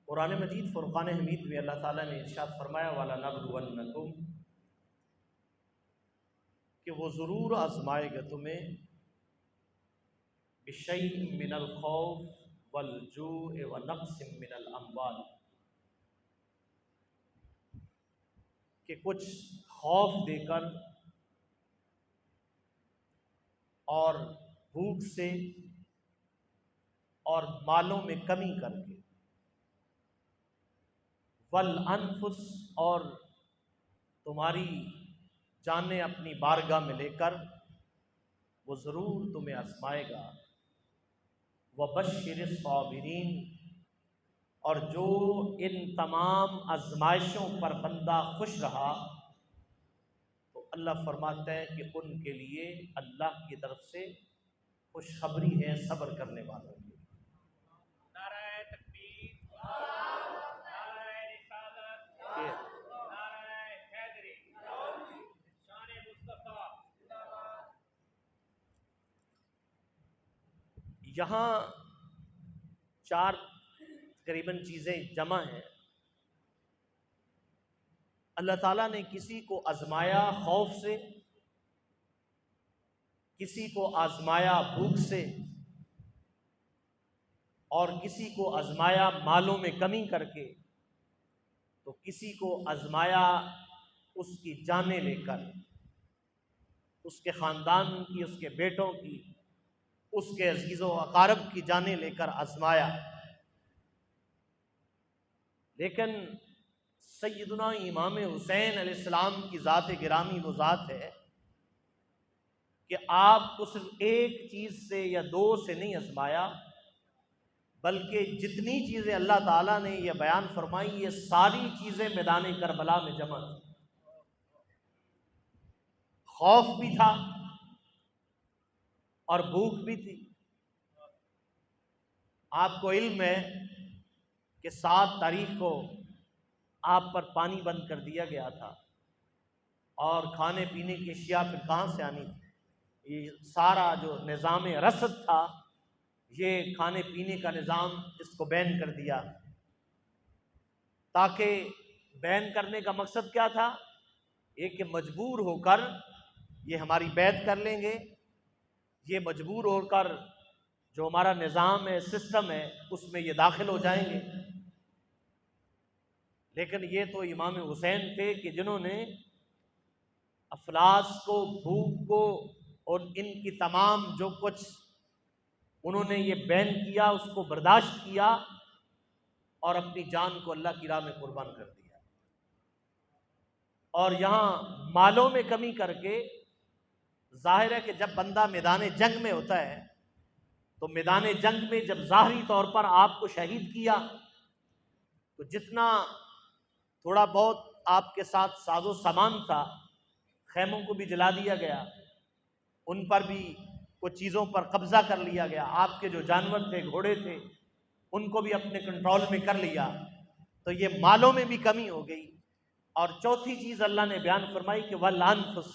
कुरान मजीद फुरक़ान हमीद में अल्लाह ताला ने इरशाद फरमाया वाला नबलुवन्नकुम कि वो ज़रूर आज़माएगा तुम्हें बिशैइन मिनल खौफ वल जूअ व नक़्सिम मिनल अम्वाल, कि कुछ खौफ देकर और भूख से और मालों में कमी करके, वल अनफुस और तुम्हारी जानें अपनी बारगाह में लेकर वो ज़रूर तुम्हें आज़माएगा। व बश्शिर साबिरीन, और जो इन तमाम आजमाइशों पर बंदा खुश रहा तो अल्लाह फरमाता है कि उनके लिए अल्लाह की तरफ से खुशखबरी है सब्र करने वालों की। नाराए तकबीर, नाराए रिसालत, नाराए हैदरी, शान मुस्तफा। यहाँ चार तकरीबन चीज़ें जमा हैं। अल्लाह ताला ने किसी को आजमाया खौफ से, किसी को आजमाया भूख से, और किसी को आजमाया मालों में कमी करके, तो किसी को आजमाया उसकी जानें लेकर, उसके ख़ानदान की, उसके बेटों की, उसके अजीज़ो अकारब की जानें लेकर आजमाया। लेकिन सैयदना इमाम हुसैन अलैहिस्सलाम की ज़ात गिरामी वो ज़ात है कि आपको सिर्फ एक चीज़ से या दो से नहीं आजमाया, बल्कि जितनी चीज़ें अल्लाह ताला ने ये बयान फरमाई ये सारी चीज़ें मैदान करबला में जमा थी। खौफ भी था और भूख भी थी। आपको इल्म है कि 7 तारीख को आप पर पानी बंद कर दिया गया था और खाने पीने की अशिया फिर कहाँ से आनी थी। ये सारा जो निज़ाम रसद था, ये खाने पीने का निज़ाम, इसको बैन कर दिया। ताकि बैन करने का मकसद क्या था? एक कि मजबूर होकर ये हमारी बैत कर लेंगे, ये मजबूर होकर जो हमारा निज़ाम है, सिस्टम है, उसमें ये दाखिल हो जाएंगे। लेकिन ये तो इमाम हुसैन थे कि जिन्होंने अफलास को, भूख को और इनकी तमाम जो कुछ उन्होंने ये बैन किया उसको बर्दाश्त किया और अपनी जान को अल्लाह की राह में कुर्बान कर दिया। और यहाँ मालों में कमी करके जाहिर है कि जब बंदा मैदान जंग में होता है तो मैदान जंग में जब ज़ाहरी तौर पर आपको शहीद किया तो जितना थोड़ा बहुत आपके साथ साजो सामान था, खैमों को भी जला दिया गया, उन पर भी कुछ चीज़ों पर कब्जा कर लिया गया, आपके जो जानवर थे, घोड़े थे, उनको भी अपने कंट्रोल में कर लिया। तो ये मालों में भी कमी हो गई। और चौथी चीज़ अल्लाह ने बयान फरमाई कि वल अनफुस,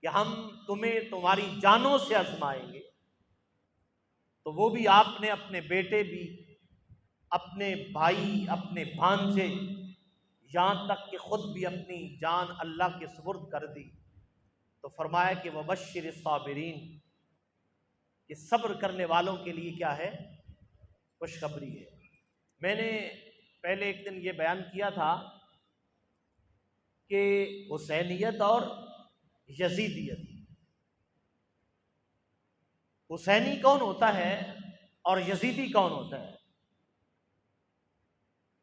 कि हम तुम्हें तुम्हारी जानों से आजमाएंगे। तो वो भी आपने अपने बेटे भी, अपने भाई, अपने भांजे, यहाँ तक कि खुद भी अपनी जान अल्लाह के सुपुर्द कर दी। तो फरमाया कि वबश्शिर साबिरीन, कि सब्र करने वालों के लिए क्या है? खुशखबरी है। मैंने पहले एक दिन ये बयान किया था कि हुसैनियत और यजीदियत, हुसैनी कौन होता है और यजीदी कौन होता है?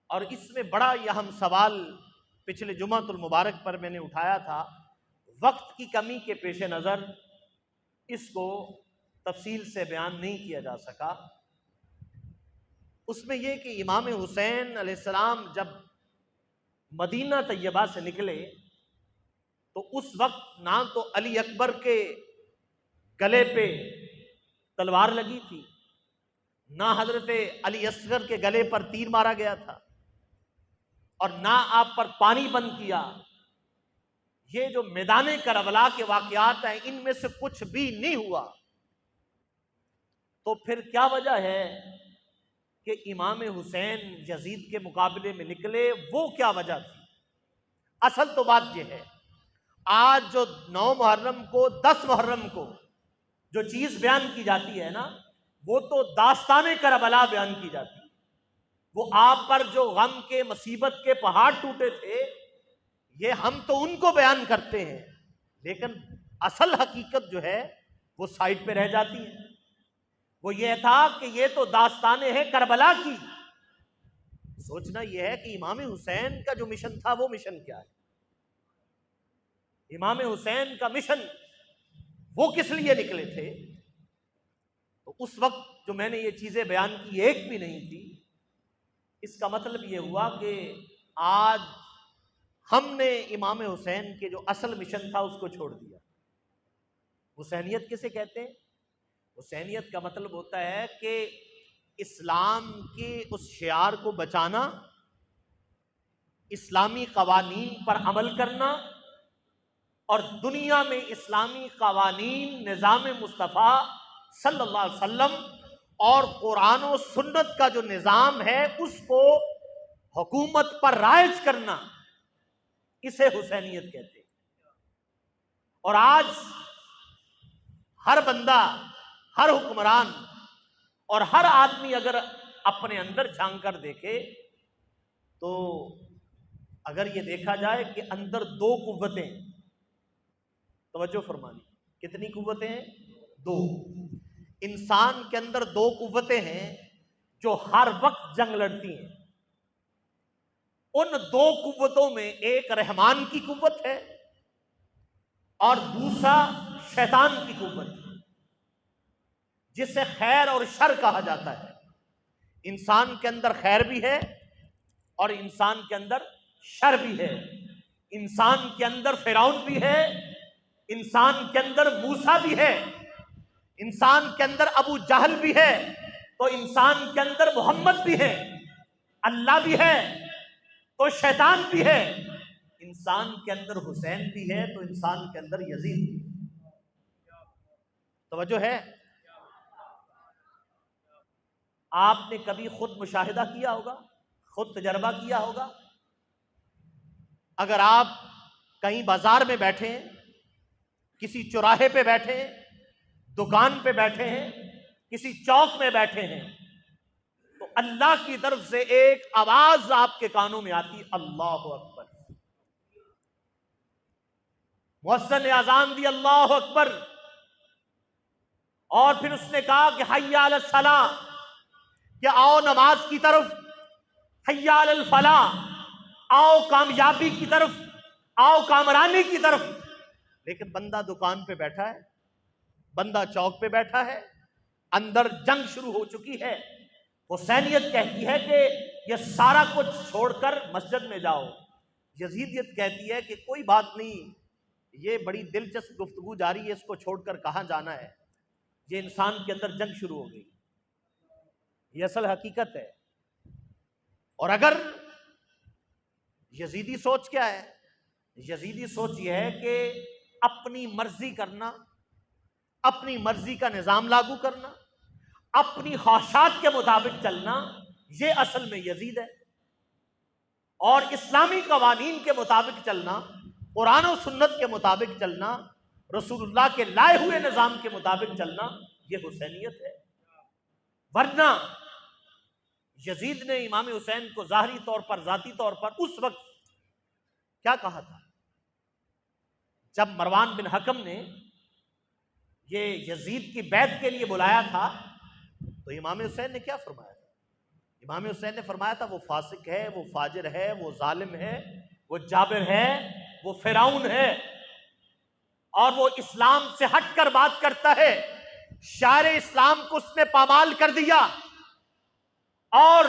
और इसमें बड़ा अहम सवाल पिछले जुमातुल मुबारक पर मैंने उठाया था। वक्त की कमी के पेश नज़र इसको तफसील से बयान नहीं किया जा सका। उसमें यह कि इमाम हुसैन अलैहिस्सलाम जब मदीना तैयबा से निकले तो उस वक्त ना तो अली अकबर के गले पे तलवार लगी थी, ना हजरत अली असगर के गले पर तीर मारा गया था, और ना आप पर पानी बंद किया। ये जो मैदान करबला के वाकयात हैं, इनमें से कुछ भी नहीं हुआ। तो फिर क्या वजह है कि इमाम हुसैन यजीद के मुकाबले में निकले, वो क्या वजह थी? असल तो बात यह है, आज जो 9 मुहर्रम को 10 मुहर्रम को जो चीज बयान की जाती है ना, वो तो दास्ताने करबला बयान की जाती है। वो आप पर जो गम के मुसीबत के पहाड़ टूटे थे, ये हम तो उनको बयान करते हैं, लेकिन असल हकीकत जो है वो साइड पे रह जाती है। वो ये था कि ये तो दास्ताने हैं करबला की। सोचना यह है कि इमाम हुसैन का जो मिशन था वो मिशन क्या है? इमाम हुसैन का मिशन वो किस लिए निकले थे? तो उस वक्त जो मैंने ये चीजें बयान की एक भी नहीं थी। इसका मतलब ये हुआ कि आज हमने इमाम हुसैन के जो असल मिशन था उसको छोड़ दिया। हुसैनियत किसे कहते हैं? हुसैनियत का मतलब होता है कि इस्लाम के उस शियार को बचाना, इस्लामी कवानीन पर अमल करना और दुनिया में इस्लामी कवानीन, निज़ाम मुस्तफ़ा सल्लल्लाहु अलैहि वसल्लम और कुरान और सुन्नत का जो निज़ाम है उसको हुकूमत पर राइज करना, इसे हुसैनियत कहते हैं। और आज हर बंदा, हर हुक्मरान और हर आदमी अगर अपने अंदर झांक कर देखे तो अगर ये देखा जाए कि अंदर 2 कुव्वतें, तवज्जो फरमानी, कितनी कुव्वतें हैं? 2। इंसान के अंदर 2 कुव्वतें हैं जो हर वक्त जंग लड़ती हैं। उन 2 कुव्वतों में एक रहमान की कुव्वत है और दूसरा शैतान की कुव्वत, जिसे खैर और शर कहा जाता है। इंसान के अंदर खैर भी है और इंसान के अंदर शर भी है। इंसान के अंदर फिरौन भी है, इंसान के अंदर मूसा भी है, इंसान के अंदर अबू जहल भी है, तो इंसान के अंदर मोहम्मद भी है, अल्लाह भी है तो शैतान भी है। इंसान के अंदर हुसैन भी है तो इंसान के अंदर यजीद भी है। तवज्जो है? आपने कभी खुद मुशाहिदा किया होगा, खुद तजर्बा किया होगा। अगर आप कहीं बाजार में बैठे हैं, किसी चौराहे पे बैठे हैं, दुकान पे बैठे हैं, किसी चौक में बैठे हैं, तो अल्लाह की तरफ से एक आवाज आपके कानों में आती, अल्लाह अकबर। मुअज्जिन ने अज़ान दी, अल्लाह अकबर, और फिर उसने कहा कि हय्या अलल सलाह, कि आओ नमाज की तरफ, हय्या अलल फलाह, आओ कामयाबी की तरफ, आओ कामरानी की तरफ। लेकिन बंदा दुकान पे बैठा है, बंदा चौक पे बैठा है, अंदर जंग शुरू हो चुकी है। हुसैनियत कहती है कि ये सारा कुछ छोड़कर मस्जिद में जाओ। यजीदियत कहती है कि कोई बात नहीं, ये बड़ी दिलचस्प गुफ्तगू जारी है, इसको छोड़कर कहाँ जाना है। ये इंसान के अंदर जंग शुरू हो गई, ये असल हकीकत है। और अगर यजीदी सोच क्या है? यजीदी सोच यह है कि अपनी मर्जी करना, अपनी मर्जी का निजाम लागू करना, अपनी ख्वाहिशात के मुताबिक चलना, ये असल में यजीद है। और इस्लामी कवानीन के मुताबिक चलना, कुरान और सुन्नत के मुताबिक चलना, रसूलुल्लाह के लाए हुए निजाम के मुताबिक चलना, ये हुसैनियत है। वरना यजीद ने इमाम हुसैन को ज़ाहरी तौर पर, ज़ाती तौर पर उस वक्त क्या कहा था? जब मरवान बिन हकम ने ये यजीद की बैत के लिए बुलाया था, तो इमाम हुसैन ने क्या फरमाया था? इमाम हुसैन ने फरमाया था, वो फासिक है, वो फाजिर है, वो जालिम है, वो जाबिर है, वो फिरौन है, और वो इस्लाम से हटकर बात करता है। शायर इस्लाम को उसने पामाल कर दिया, और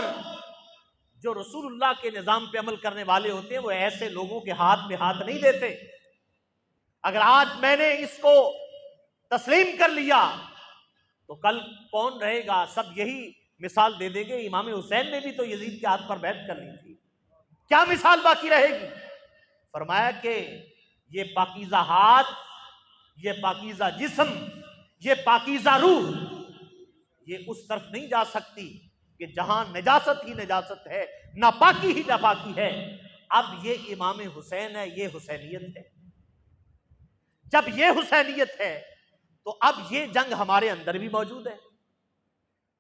जो रसूलुल्लाह के निजाम पे अमल करने वाले होते हैं वो ऐसे लोगों के हाथ में हाथ नहीं देते। अगर आज मैंने इसको तस्लीम कर लिया तो कल कौन रहेगा? सब यही मिसाल दे देंगे, इमाम हुसैन ने भी तो यजीद के हाथ पर बैत कर ली थी, क्या मिसाल बाकी रहेगी? फरमाया कि ये पाकीज़ा हाथ, ये पाकीज़ा जिस्म, ये पाकीज़ा रूह, ये उस तरफ नहीं जा सकती कि जहां नजासत ही नजासत है, नापाकी ही नापाकी है। अब ये इमाम हुसैन है, ये हुसैनियत है। जब ये हुसैनियत है तो अब ये जंग हमारे अंदर भी मौजूद है।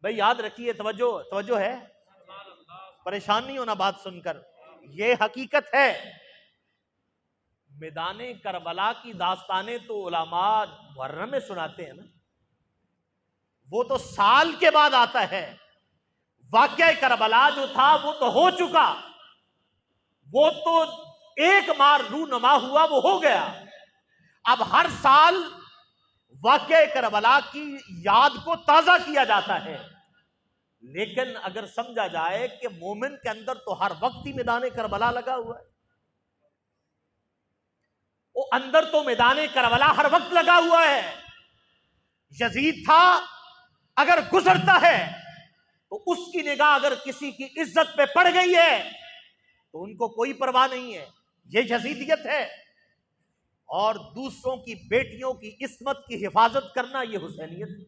भाई याद रखिए, तवज्जो तवज्जो है, परेशान नहीं होना बात सुनकर, ये हकीकत है। मैदाने करबला की दास्तानें तो उलमा मुहर्रम में सुनाते हैं ना, वो तो साल के बाद आता है। वाक़या करबला जो था वो तो हो चुका, वो तो एक बार रूनमा हुआ, वो हो गया। अब हर साल वाक़या करबला की याद को ताजा किया जाता है। लेकिन अगर समझा जाए कि मोमिन के अंदर तो हर वक्त ही मैदान करबला लगा हुआ है, वो अंदर तो मैदान करबला हर वक्त लगा हुआ है। यजीद था, अगर गुजरता है तो उसकी निगाह अगर किसी की इज्जत पे पड़ गई है तो उनको कोई परवाह नहीं है। ये यजीदियत है। और दूसरों की बेटियों की इस्मत की हिफाजत करना, ये हुसैनियत है।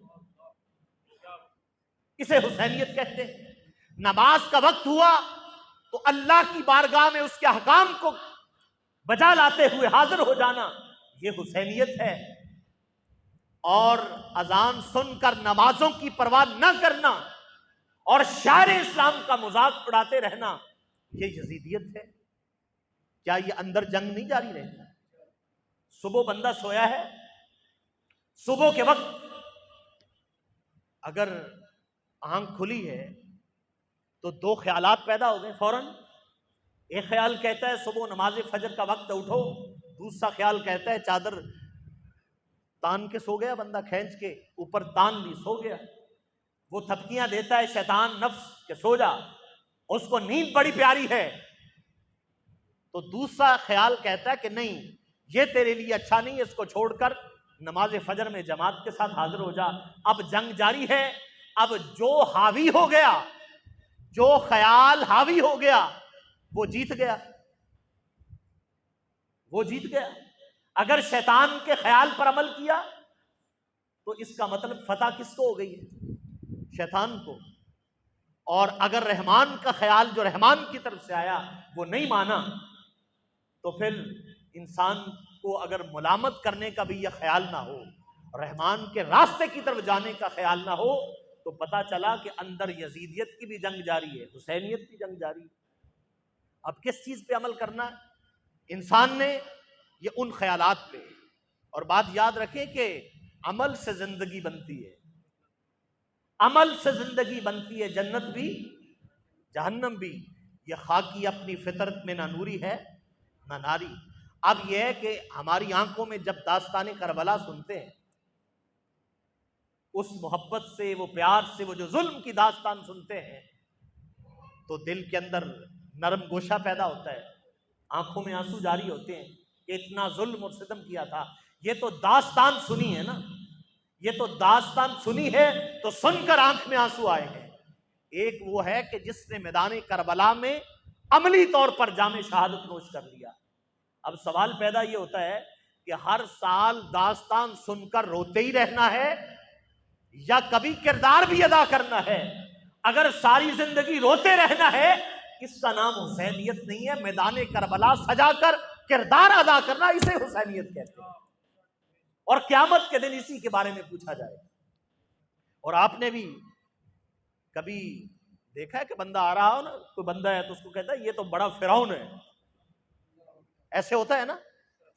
इसे हुसैनियत कहते हैं। नमाज का वक्त हुआ तो अल्लाह की बारगाह में उसके अहकाम को बजा लाते हुए हाजिर हो जाना, ये हुसैनियत है। और अजान सुनकर नमाजों की परवाह न करना और शायर इस्लाम का मजाक उड़ाते रहना, ये यजीदियत है। क्या ये अंदर जंग नहीं जारी रहती? सुबह बंदा सोया है, सुबह के वक्त अगर आंख खुली है तो दो ख्यालात पैदा हो गए फौरन। एक ख्याल कहता है सुबह नमाज फजर का वक्त उठो, दूसरा ख्याल कहता है चादर तान के सो गया बंदा, खींच के ऊपर तान ली, सो गया। वो थपकियां देता है शैतान नफ्स के सो जा, उसको नींद बड़ी प्यारी है। तो दूसरा ख्याल कहता है कि नहीं, ये तेरे लिए अच्छा नहीं है, इसको छोड़कर नमाज फजर में जमात के साथ हाजिर हो जा। अब जंग जारी है। अब जो हावी हो गया, जो ख्याल हावी हो गया, वो जीत गया, वो जीत गया। अगर शैतान के ख्याल पर अमल किया तो इसका मतलब फतह किसको हो गई है? शैतान को। और अगर रहमान का ख्याल जो रहमान की तरफ से आया वो नहीं माना, तो फिर इंसान को अगर मुलामत करने का भी यह ख्याल ना हो, रहमान के रास्ते की तरफ जाने का ख्याल ना हो, तो पता चला कि अंदर यजीदियत की भी जंग जारी है, हुसैनियत की जंग जारी है। अब किस चीज पे अमल करना है इंसान ने? ये उन ख्यालात पे। और बात याद रखें कि अमल से जिंदगी बनती है, अमल से जिंदगी बनती है, जन्नत भी जहन्नम भी। ये खाकी अपनी फितरत में ना नूरी है ना नारी। अब यह है कि हमारी आंखों में जब दास्ताने करबला सुनते हैं, उस मोहब्बत से, वो प्यार से, वो जो जुल्म की दास्तान सुनते हैं, तो दिल के अंदर नरम गोशा पैदा होता है, आंखों में आंसू जारी होते हैं कि इतना जुल्म और सितम किया था। ये तो दास्तान सुनी है ना, ये तो दास्तान सुनी है, तो सुनकर आंख में आंसू आए हैं। एक वो है कि जिसने मैदान करबला में अमली तौर पर जामे शहादत नोश कर लिया। अब सवाल पैदा ये होता है कि हर साल दास्तान सुनकर रोते ही रहना है या कभी किरदार भी अदा करना है? अगर सारी जिंदगी रोते रहना है, इसका नाम हुसैनियत नहीं है। मैदान करबला सजाकर किरदार अदा करना, इसे हुसैनियत कहते हैं। और क़यामत के दिन इसी के बारे में पूछा जाए। और आपने भी कभी देखा है कि बंदा आ रहा हो ना, कोई बंदा है तो उसको कहता है ये तो बड़ा फिरौन है, ऐसे होता है ना,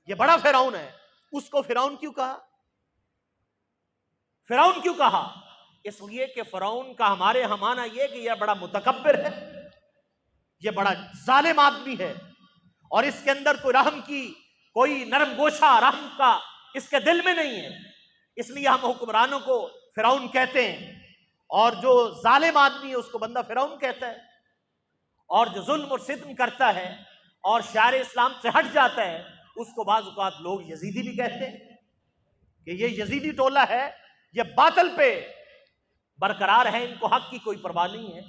ये बड़ा फिरौन है। उसको फिरौन क्यों कहा? फिरौन क्यों कहा? इसलिए कि फिरौन का हमारे यहाँ माना यह कि यह बड़ा मुतकब्बिर है, यह बड़ा जालिम आदमी है, और इसके अंदर कोई रहम की, कोई नरम गोशा रहम का इसके दिल में नहीं है। इसलिए हम हुक्मरानों को फिरौन कहते हैं, और जो जालिम आदमी है उसको बंदा फिरौन कहता है। और जो जुल्म और सितम करता है और शायर इस्लाम से हट जाता है, उसको बाज़ औक़ात लोग यजीदी भी कहते हैं कि ये यजीदी टोला है, ये बातिल पे बरकरार है, इनको हक की कोई परवाह नहीं है।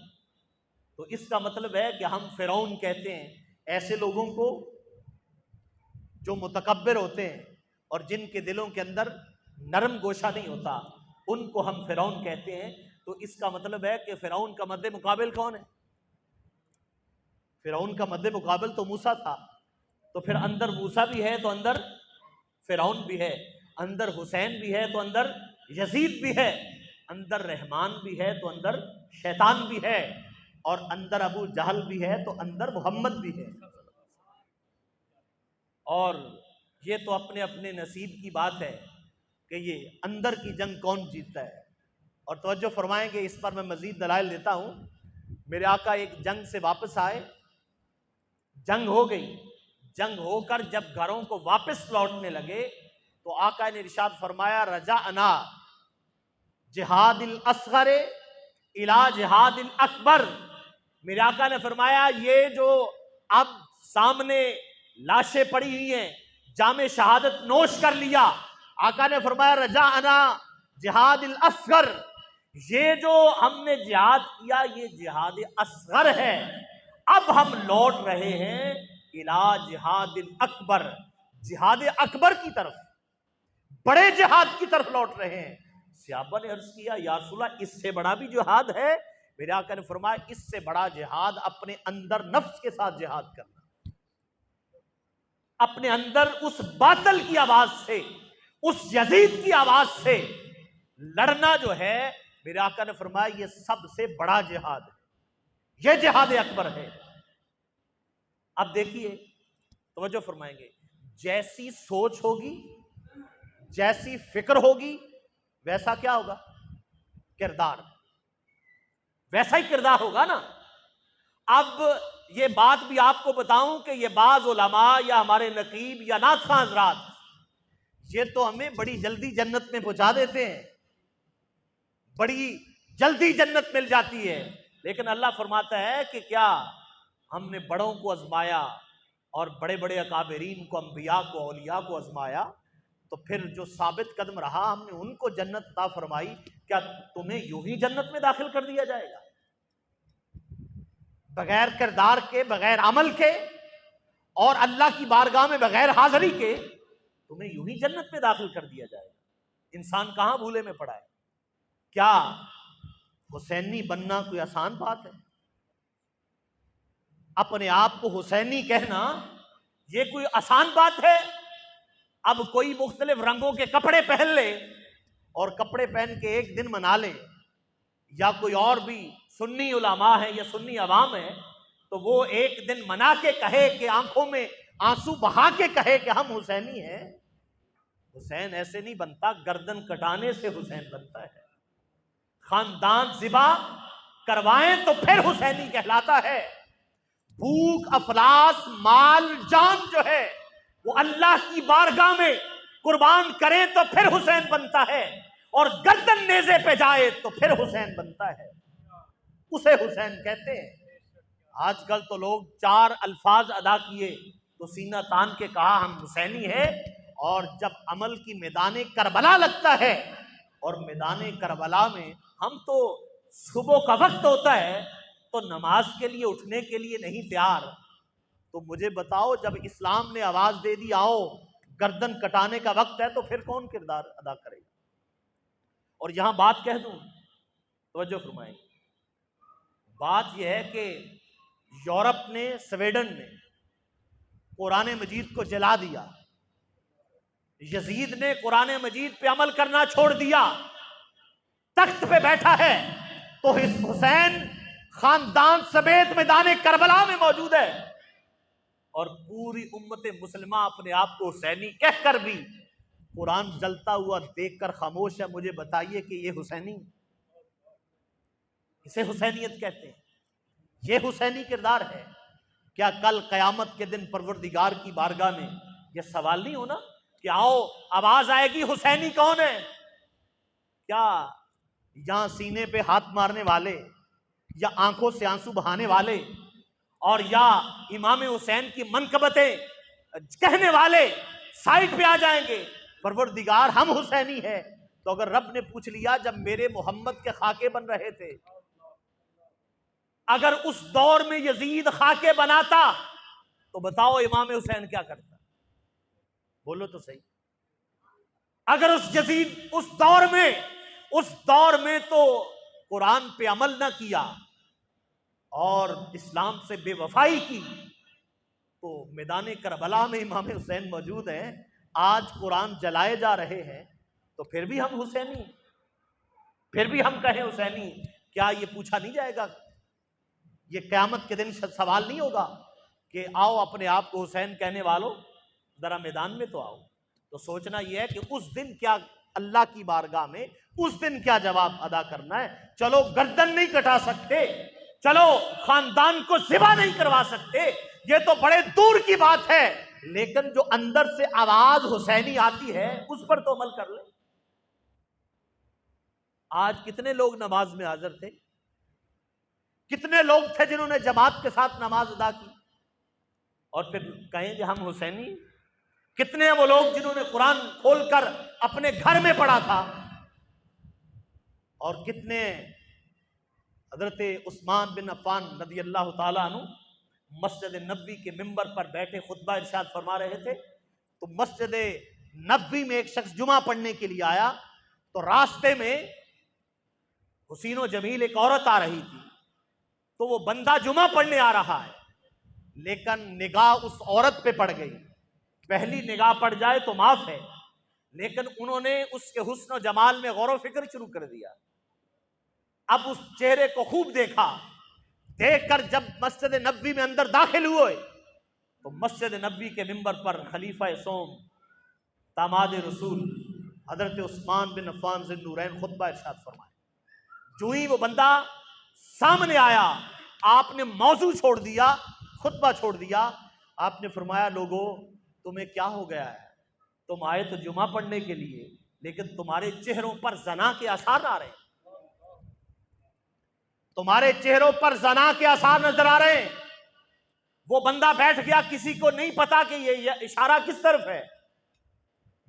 तो इसका मतलब है कि हम फिरौन कहते हैं ऐसे लोगों को जो मुतकब्बिर होते हैं और जिनके दिलों के अंदर नरम गोशा नहीं होता, उनको हम फिरौन कहते हैं। तो इसका मतलब है कि फिरौन का मद्दे मुकाबिल कौन है? फिरौन का मद्दे मुकाबिल तो मूसा था। तो फिर अंदर मूसा भी है तो अंदर फिरौन भी है, अंदर हुसैन भी है तो अंदर यजीद भी है, अंदर रहमान भी है तो अंदर शैतान भी है, और अंदर अबू जहल भी है तो अंदर मोहम्मद भी है। और ये तो अपने अपने नसीब की बात है कि ये अंदर की जंग कौन जीतता है। और तवज्जो फरमाएंगे, इस पर मैं मजीद दलाइल देता हूँ। मेरे आका एक जंग से वापस आए, जंग हो गई, जंग होकर जब घरों को वापस लौटने लगे तो आका ने इरशाद फरमाया, रजा अना जिहादिल असगर इला जिहादिल अकबर। मेरे आका ने फरमाया, ये जो अब सामने लाशें पड़ी हुई हैं, जामे शहादत नोश कर लिया, आका ने फरमाया रजा अना जिहादिल असगर, ये जो हमने जिहाद किया ये जिहाद असगर है, अब हम लौट रहे हैं इला जिहादिल अकबर, जिहाद अकबर की तरफ, बड़े जिहाद की तरफ लौट रहे हैं। सहाबा ने अर्ज किया, या रसूल अल्लाह इससे बड़ा भी जिहाद है? मेरे आका ने फरमाया, इससे बड़ा जिहाद अपने अंदर नफ्स के साथ जिहाद करना, अपने अंदर उस बातल की आवाज से, उस यजीद की आवाज से लड़ना जो है, मेरे आका ने फरमाया ये सबसे बड़ा जिहाद है, ये जिहाद अकबर है। अब देखिए, तवज्जो फरमाएंगे, जैसी सोच होगी, जैसी फिक्र होगी, वैसा क्या होगा? किरदार, वैसा ही किरदार होगा ना। अब ये बात भी आपको बताऊं कि ये बाज उलमा या हमारे नकीब या नाथ हजरात, ये तो हमें बड़ी जल्दी जन्नत में पहुंचा देते हैं, बड़ी जल्दी जन्नत मिल जाती है, लेकिन अल्लाह फरमाता है कि क्या हमने बड़ों को आजमाया और बड़े बड़े अकाबरीन को, अंबिया को, औलिया को आजमाया, तो फिर जो साबित कदम रहा हमने उनको जन्नत अता फरमाई, क्या तुम्हें यूं ही जन्नत में दाखिल कर दिया जाएगा? बगैर किरदार के, बगैर अमल के और अल्लाह की बारगाह में बगैर हाजिरी के तुम्हें यूं ही जन्नत में दाखिल कर दिया जाएगा? इंसान कहां भूले में पड़ा है? क्या हुसैनी बनना कोई आसान बात है? अपने आप को हुसैनी कहना ये कोई आसान बात है? अब कोई मुख्तलिफ रंगों के कपड़े पहन ले और कपड़े पहन के एक दिन मना ले, या कोई और भी सुन्नी उलमा है या सुन्नी अवाम है, तो वो एक दिन मना के कहे कि आंखों में आंसू बहा के कहे कि हम हुसैनी हैं। हुसैन ऐसे नहीं बनता, गर्दन कटाने से हुसैन बनता है। खानदान ज़िबा करवाएं तो फिर हुसैनी कहलाता है। भूख, अफलास, माल, जान जो है वो अल्लाह की बारगाह में कुर्बान करें तो फिर हुसैन बनता है, और गर्दन नेज़े पे जाए तो फिर हुसैन बनता है, उसे हुसैन कहते हैं। आजकल तो लोग 4 अल्फाज अदा किए तो सीना तान के कहा हम हुसैनी है, और जब अमल की मैदान करबला लगता है, और मैदान करबला में हम तो सुबह का वक्त होता है तो नमाज के लिए उठने के लिए नहीं तैयार, तो मुझे बताओ जब इस्लाम ने आवाज दे दी आओ गर्दन कटाने का वक्त है, तो फिर कौन किरदार अदा करेगा? और यहां बात कह दूं, तवज्जो फरमाएं, बात यह है कि यूरोप ने, स्वीडन ने कुरान मजीद को जला दिया, यजीद ने कुरान मजीद पे अमल करना छोड़ दिया, तख्त पे बैठा है, तो हुसैन खानदान समेत मैदान करबला में मौजूद है, और पूरी उम्मत मुसलमान अपने आप को हुसैनी कहकर भी कुरान जलता हुआ देखकर खामोश है। मुझे बताइए कि ये हुसैनी, इसे हुसैनियत कहते हैं? ये हुसैनी किरदार है क्या? कल कयामत के दिन परवरदिगार की बारगाह में यह सवाल नहीं होना कि आओ आवाज आएगी हुसैनी कौन है? क्या यहां सीने पे हाथ मारने वाले, या आंखों से आंसू बहाने वाले, और या इमाम हुसैन की मनकबतें कहने वाले साइड पे आ जाएंगे? परवरदिगार हम हुसैनी है। तो अगर रब ने पूछ लिया जब मेरे मोहम्मद के खाके बन रहे थे, अगर उस दौर में यजीद खाके बनाता, तो बताओ इमाम हुसैन क्या करता? बोलो तो सही। अगर उस यजीद उस दौर में तो कुरान पे अमल ना किया और इस्लाम से बेवफाई की, तो मैदान करबला में इमाम हुसैन मौजूद हैं, आज कुरान जलाए जा रहे हैं, तो फिर भी हम हुसैनी, फिर भी हम कहें हुसैनी, क्या ये पूछा नहीं जाएगा? ये क़यामत के दिन सवाल नहीं होगा कि आओ अपने आप को हुसैन कहने वालों जरा मैदान में तो आओ? तो सोचना यह है कि उस दिन क्या अल्लाह की बारगाह में उस दिन क्या जवाब अदा करना है। चलो गर्दन नहीं कटा सकते, चलो खानदान को ज़िबा नहीं करवा सकते, ये तो बड़े दूर की बात है, लेकिन जो अंदर से आवाज हुसैनी आती है उस पर तो अमल कर ले। आज कितने लोग नमाज में हाजिर थे? कितने लोग थे जिन्होंने जमात के साथ नमाज अदा की और फिर कहेंगे हम हुसैनी? कितने वो लोग जिन्होंने कुरान खोलकर अपने घर में पढ़ा था? और कितने हजरत उस्मान बिन अफ़्फ़ान रज़ी अल्लाह ताला अन्हु मस्जिद नबवी के मिंबर पर बैठे खुतबा इरशाद फरमा रहे थे, तो मस्जिद नबवी में एक शख्स जुमा पढ़ने के लिए आया, तो रास्ते में हुसीन व जमील एक औरत आ रही थी, तो वो बंदा जुमा पढ़ने आ रहा है, लेकिन निगाह उस औरत पे पड़ गई। पहली निगाह पड़ जाए तो माफ है, लेकिन उन्होंने उसके हुस्न और जमाल में गौर व फिक्र शुरू कर दिया। अब उस चेहरे को खूब देखा, देखकर जब मस्जिद नबवी में अंदर दाखिल हुए, तो मस्जिद नबवी के मिंबर पर खलीफा सोम दामाद रसूल हजरत उस्मान बिन अफ़्फ़ान ज़ुन्नूरैन खुतबा इरशाद फरमाया। जो ही वो बंदा सामने आया, आपने मौजू छोड़ दिया, खुतबा छोड़ दिया, आपने फरमाया लोगों तुम्हें क्या हो गया है? तुम आए तो जुमा पढ़ने के लिए, लेकिन तुम्हारे चेहरों पर जना के आसार आ रहे हैं, तुम्हारे चेहरों पर जना के आसार नजर आ रहे हैं। वो बंदा बैठ गया, किसी को नहीं पता कि ये इशारा किस तरफ है।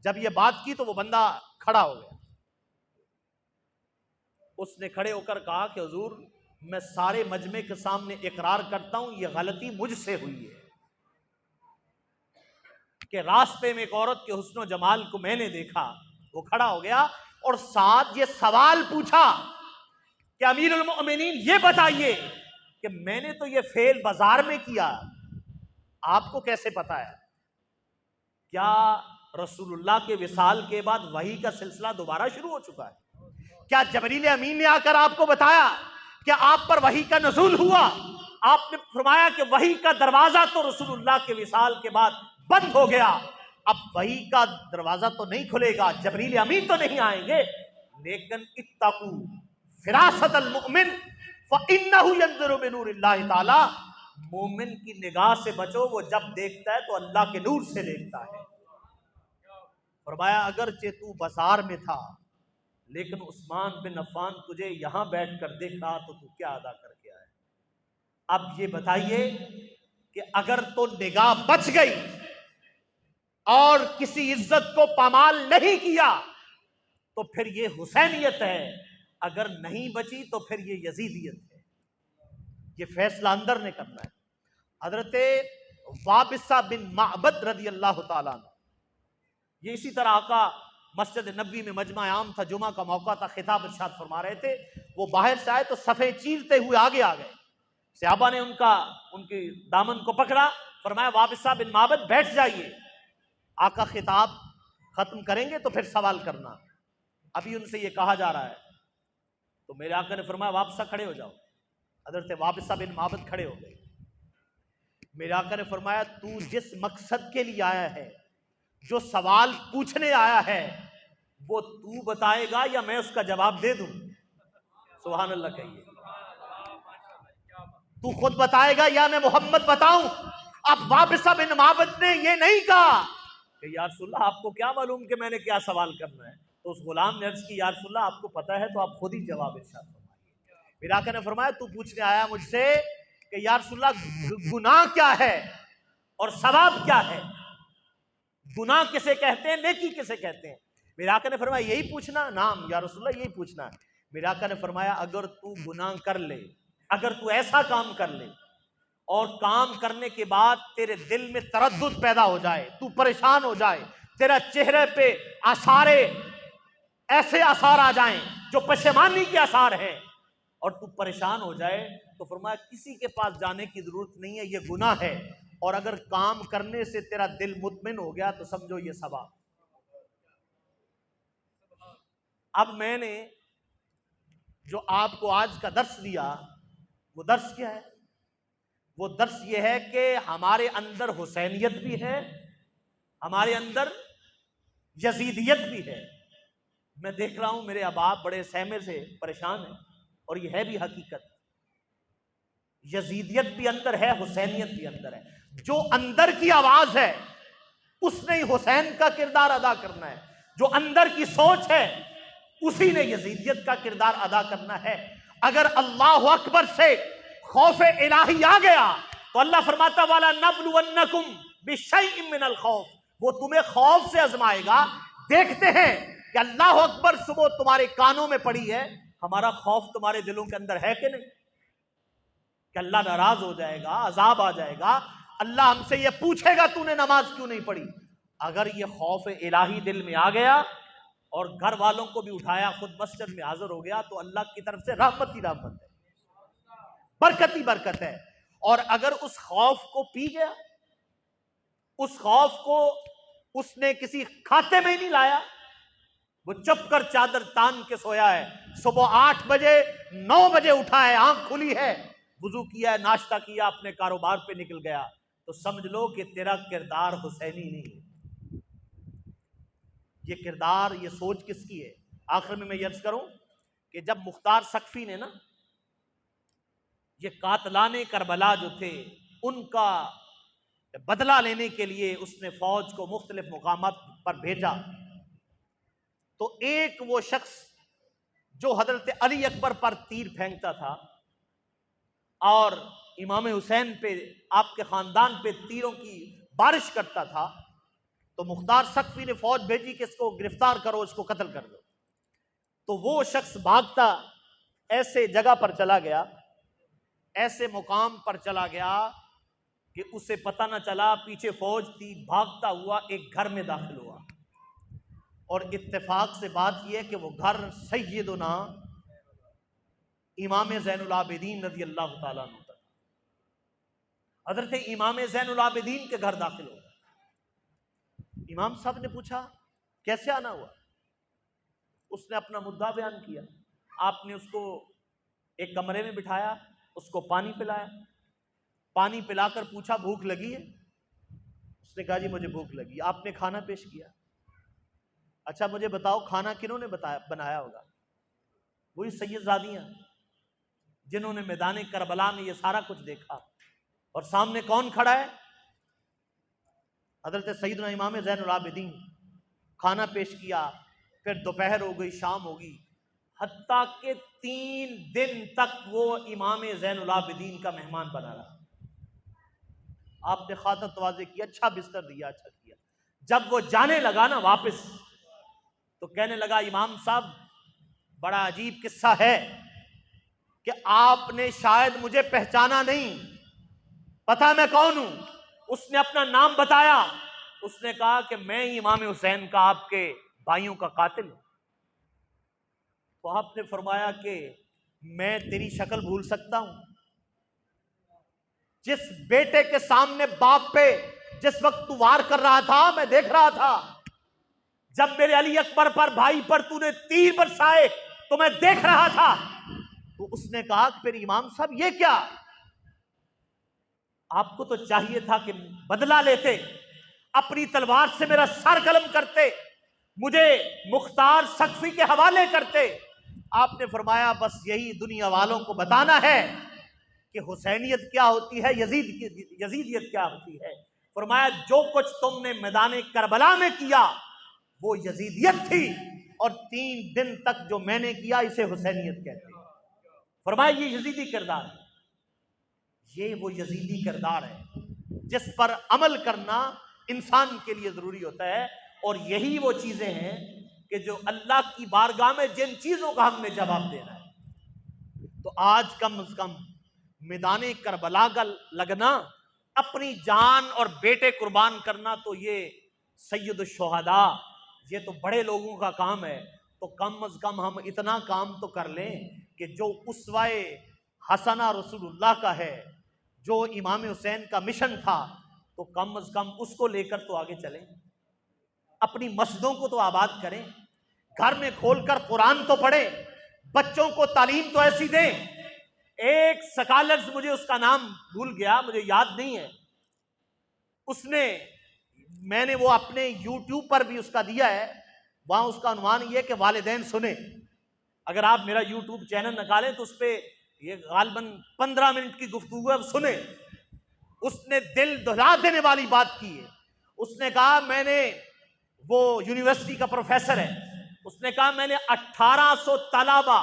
जब ये बात की तो वो बंदा खड़ा हो गया। उसने खड़े होकर कहा कि हुजूर मैं सारे मजमे के सामने इकरार करता हूं, ये गलती मुझसे हुई है कि रास्ते में एक औरत के हुस्न जमाल को मैंने देखा। वो खड़ा हो गया और साथ ये सवाल पूछा कि अमीरुल मोमिनीन ये बताइए कि मैंने तो ये फेल बाजार में किया, आपको कैसे पता है? क्या रसूलुल्लाह के विसाल के बाद वही का सिलसिला दोबारा शुरू हो चुका है? क्या जबरील अमीन ने आकर आपको बताया कि आप पर वही का नज़ूल हुआ? आपने फरमाया कि वही का दरवाजा तो रसूलुल्लाह के विसाल के बाद बंद हो गया, अब वही का दरवाजा तो नहीं खुलेगा, जबरील अमीन तो नहीं आएंगे, लेकिन इत्तकू फिरासतल मुमिन फइन्नहु यंज़ुरु बिनूरिल्लाहि ताला, मोमिन की निगाह से बचो, वो जब देखता है तो अल्लाह के नूर से देखता है। फरमाया अगरचे तू बाजार में था, लेकिन उस्मान बिन अफ़्फ़ान तुझे यहां बैठकर देख रहा, तो तू क्या अदा करके आया? अब ये बताइए कि अगर तो निगाह बच गई और किसी इज्जत को पामाल नहीं किया तो फिर ये हुसैनियत है, अगर नहीं बची तो फिर ये यजीदियत है। ये फैसला अंदर ने करना है। हजरत वाबिसा बिन माबद रज़ी अल्लाह ताला अन्हु, ये इसी तरह आका मस्जिद नबवी में मजमा आम था, जुमा का मौका था, खिताब इरशाद फरमा रहे थे, वो बाहर से आए तो सफ़े चीरते हुए आगे आ गए। सहाबा ने उनके दामन को पकड़ा, फरमाया वाबिसा बिन माबद बैठ जाइए, आका खिताब खत्म करेंगे तो फिर सवाल करना, अभी उनसे ये कहा जा रहा है। तो मेरे आका ने फरमाया वापसा खड़े हो जाओ। हजरत वाबिसा बिन माबद खड़े हो गए। मेरे आका ने फरमाया तू जिस मकसद के लिए आया है, जो सवाल पूछने आया है, वो तू बताएगा या मैं उसका जवाब दे दूं? सुभान अल्लाह कहिए। तू खुद बताएगा या मैं मोहम्मद बताऊं? अब वाबिसा बिन माबद ने ये नहीं कहा कि या रसूलल्लाह आपको क्या मालूम कि मैंने क्या सवाल करना है। तो उस गुलाम ने अर्ज की या रसूलल्लाह आपको पता है तो आप खुद ही जवाब इरशाद फरमाइए। मेरे आका ने फरमाया तू पूछने आया मुझसे कि या रसूलल्लाह गुनाह क्या है और सवाब क्या है? गुनाह किसे कहते हैं, नेकी किसे कहते हैं? मेरे आका ने फरमाया यही पूछना? नाम या रसूलल्लाह यही पूछना है। मेरे आका ने फरमाया अगर तू गुनाह कर ले, अगर तू ऐसा काम कर ले और काम करने के बाद तेरे दिल में तरद्दुद पैदा हो जाए, तू परेशान हो जाए, तेरा चेहरे पे आसारे ऐसे आसार आ जाएं जो पशेमानी के आसार हैं, और तू परेशान हो जाए, तो फरमाया किसी के पास जाने की जरूरत नहीं है, ये गुनाह है। और अगर काम करने से तेरा दिल मुतमिन हो गया तो समझो ये सवाब। अब मैंने जो आपको आज का दर्स दिया, वो दर्स क्या है? वो दर्स ये है कि हमारे अंदर हुसैनियत भी है, हमारे अंदर यजीदियत भी है। मैं देख रहा हूं मेरे अबाब बड़े सहमे से परेशान है, और ये है भी हकीकत। यजीदियत भी अंदर है, हुसैनियत भी अंदर है। जो अंदर की आवाज है उसने ही हुसैन का किरदार अदा करना है, जो अंदर की सोच है उसी ने यजीदियत का किरदार अदा करना है। अगर अल्लाह अकबर से खौफ इलाही आ गया तो अल्लाह फरमाता वाला नबलुवन्नकुम बिशैइन मिनल खौफ, वो तुम्हें खौफ से आजमाएगा। देखते हैं कि अल्लाह अकबर सुबह तुम्हारे कानों में पड़ी है, हमारा खौफ तुम्हारे दिलों के अंदर है कि नहीं? कि अल्लाह नाराज हो जाएगा, अजाब आ जाएगा, अल्लाह हमसे ये पूछेगा तूने नमाज क्यों नहीं पढ़ी। अगर ये खौफ इलाही दिल में आ गया और घर वालों को भी उठाया, खुद मस्जिद में हाजिर हो गया, तो अल्लाह की तरफ से रहमत ही रहमत है, बरकत ही बरकत है। और अगर उस खौफ को पी गया, उस खौफ को उसने किसी खाते में ही नहीं लाया, वो चुप कर चादर तान के सोया है, सुबह 8 बजे 9 बजे उठा है, आंख खुली है, वुजू किया है, नाश्ता किया, अपने कारोबार पे निकल गया, तो समझ लो कि तेरा किरदार हुसैनी नहीं है। ये किरदार, ये सोच किसकी है? आखिर में मैं ये अर्ज करूं कि जब मुख्तार सकफी ने ना ये कातलाने करबला जो थे उनका बदला लेने के लिए उसने फौज को मुख्तलिफ मुकामात पर भेजा, तो एक वो शख्स जो हजरत अली अकबर पर तीर फेंकता था और इमाम हुसैन पे, आपके खानदान पे तीरों की बारिश करता था, तो मुख्तार सकफी ने फौज भेजी कि इसको गिरफ्तार करो, इसको कत्ल कर दो। तो वो शख्स भागता ऐसे जगह पर चला गया, ऐसे मुकाम पर चला गया कि उसे पता ना चला पीछे फौज थी, भागता हुआ एक घर में दाखिल हुआ। और इत्तेफाक से बात यह है कि वो घर सैयदुना इमाम ज़ैनुल आबिदीन रज़ी अल्लाह ताला अन्हु था। हजरत इमाम ज़ैनुल आबिदीन के घर दाखिल हो। इमाम साहब ने पूछा कैसे आना हुआ? उसने अपना मुद्दा बयान किया। आपने उसको एक कमरे में बिठाया, उसको पानी पिलाया, पानी पिलाकर पूछा भूख लगी है? उसने कहा जी मुझे भूख लगी। आपने खाना पेश किया। अच्छा मुझे बताओ खाना किन्होंने बनाया होगा? वही सैयदजादियां जिन्होंने मैदान करबला में ये सारा कुछ देखा। और सामने कौन खड़ा है? हजरत सैयदना इमाम ज़ैनुल आबिदीन। खाना पेश किया, फिर दोपहर हो गई, शाम होगी, हत्ता के 3 दिन तक वो इमाम ज़ैनुल आबिदीन का मेहमान बना रहा। आपने खातर तवाज़े किया, अच्छा बिस्तर दिया, अच्छा किया। जब वो जाने लगा ना वापस, तो कहने लगा इमाम साहब बड़ा अजीब किस्सा है कि आपने शायद मुझे पहचाना नहीं, पता मैं कौन हूं? उसने अपना नाम बताया। उसने कहा कि मैं ही इमाम हुसैन का, आपके भाइयों का कातिल हूं। तो आपने फरमाया कि मैं तेरी शक्ल भूल सकता हूं? जिस बेटे के सामने बाप पे जिस वक्त तू वार कर रहा था, मैं देख रहा था। जब मेरे अली अकबर पर, भाई पर तूने तीर बरसाए तो मैं देख रहा था। तो उसने कहा कि फिर इमाम साहब ये क्या? आपको तो चाहिए था कि बदला लेते, अपनी तलवार से मेरा सर कलम करते, मुझे मुख्तार सकफी के हवाले करते। आपने फरमाया बस यही दुनिया वालों को बताना है कि हुसैनियत क्या होती है, यजीदियत क्या होती है। फरमाया जो कुछ तुमने मैदान करबला में किया वो यजीदियत थी, और 3 दिन तक जो मैंने किया इसे हुसैनियत कहते हैं। फरमाया ये यजीदी किरदार है, ये वो यजीदी किरदार है जिस पर अमल करना इंसान के लिए जरूरी होता है। और यही वो चीजें हैं कि जो अल्लाह की बारगाह में जिन चीजों का हमने जवाब देना है। तो आज कम से कम मैदान करबला का लगना, अपनी जान और बेटे कुर्बान करना, तो ये सैयद शुहदा, ये तो बड़े लोगों का काम है। तो कम से कम हम इतना काम तो कर लें कि कि जो उसवाए हसना रसूलुल्लाह का है, जो इमाम हुसैन का मिशन था, तो कम अज कम उसको लेकर तो आगे चलें, अपनी मस्जिदों को तो आबाद करें, घर में खोलकर कुरान तो पढ़ें, बच्चों को तालीम तो ऐसी दें। एक स्कॉलर्स, मुझे उसका नाम भूल गया, मुझे याद नहीं है, उसने, मैंने वो अपने YouTube पर भी उसका दिया है, वहां उसका अनुमान ये कि वालिदैन सुने। अगर आप मेरा YouTube चैनल निकालें तो उस पर ये गालबन 15 मिनट की गुफ्तगू है, सुने। उसने दिल दहला देने वाली बात की है। उसने कहा, मैंने, वो यूनिवर्सिटी का प्रोफेसर है, उसने कहा मैंने 1800 तलाबा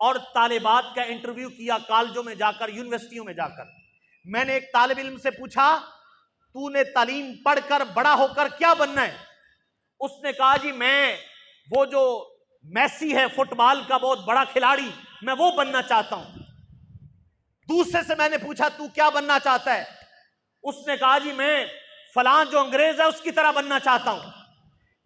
और तालिबात का इंटरव्यू किया कॉलेजों में जाकर, यूनिवर्सिटियों में जाकर। मैंने एक तालिब इल्म से पूछा, तूने तालीम पढ़कर बड़ा होकर क्या बनना है? उसने कहा, जी मैं वो जो मेसी है फुटबॉल का बहुत बड़ा खिलाड़ी, मैं वो बनना चाहता हूं। दूसरे से मैंने पूछा, तू क्या बनना चाहता है? उसने कहा, जी मैं फलां जो अंग्रेज है उसकी तरह बनना चाहता हूं।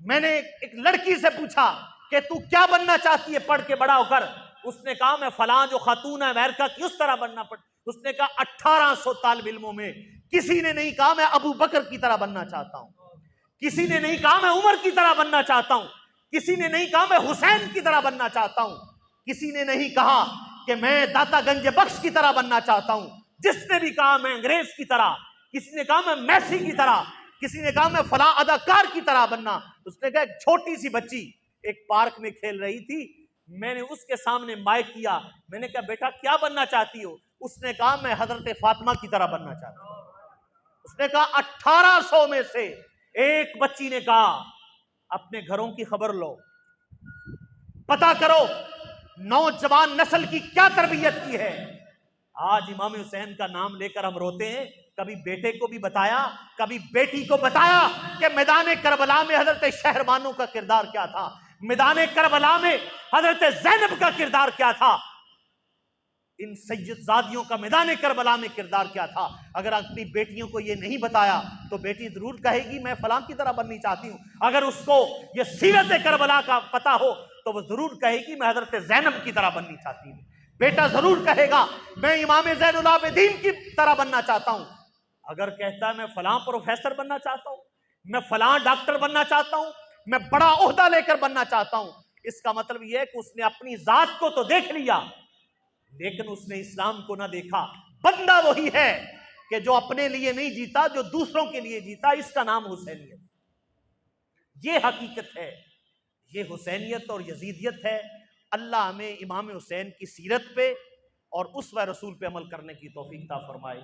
मैंने एक लड़की से पूछा कि तू क्या बनना चाहती है पढ़ के बड़ा होकर? उसने कहा, मैं फलां जो खातून है अमेरिका की उस तरह बनना पड़। उसने कहा, 1800 तालिब इल्मों में किसी ने नहीं कहा मैं अबू बकर की तरह बनना चाहता हूं, किसी ने नहीं कहा मैं उमर की तरह बनना चाहता हूं, किसी ने नहीं कहा मैं हुसैन की तरह बनना चाहता हूं, किसी ने नहीं कहा कि मैं दाता गंज बख्श की तरह बनना चाहता हूं। जिसने भी कहा मैं अंग्रेज की तरह, किसी ने कहा मैं मैसी की तरह, किसी ने कहा मैं फलां अदाकार की तरह बनना। उसने कहा, एक छोटी सी बच्ची एक पार्क में खेल रही थी, मैंने उसके सामने माइक किया, मैंने कहा, बेटा क्या बनना चाहती हो? उसने कहा, मैं हजरत फातिमा की तरह बनना चाहता हूं। उसने कहा, 1800 में से एक बच्ची ने कहा, अपने घरों की खबर लो, पता करो नौजवान नस्ल की क्या तरबियत की है। आज इमाम हुसैन का नाम लेकर हम रोते हैं। कभी बेटे को भी बताया, कभी बेटी को बताया कि मैदान करबला में हजरत शहरबानो का किरदार क्या था, मैदान करबला में हजरत ज़ैनब का किरदार क्या था, इन सैयदजादियों का मैदान करबला में किरदार क्या था। अगर अपनी बेटियों को ये नहीं बताया तो बेटी जरूर कहेगी मैं फलां की तरह बननी चाहती हूं। अगर उसको ये सीरत करबला का पता हो तो वो जरूर कहेगी मैं हजरत ज़ैनब की तरह बननी चाहती हूं। बेटा जरूर कहेगा मैं इमाम ज़ैनुल आबिदीन की तरह बनना चाहता हूं। अगर कहता है मैं फलां प्रोफेसर बनना चाहता हूं, मैं फलां डॉक्टर बनना चाहता हूं, मैं बड़ा ओहदा लेकर बनना चाहता हूं, इसका मतलब यह है कि उसने अपनी जात को तो देख लिया लेकिन उसने इस्लाम को ना देखा। बंदा वही है कि जो अपने लिए नहीं जीता, जो दूसरों के लिए जीता। इसका नाम हुसैनियत। ये हकीकत है, ये हुसैनियत और यजीदियत है। अल्लाह हमें इमाम हुसैन की सीरत पे और उस्वा रसूल पे अमल करने की तौफीक अता फरमाए।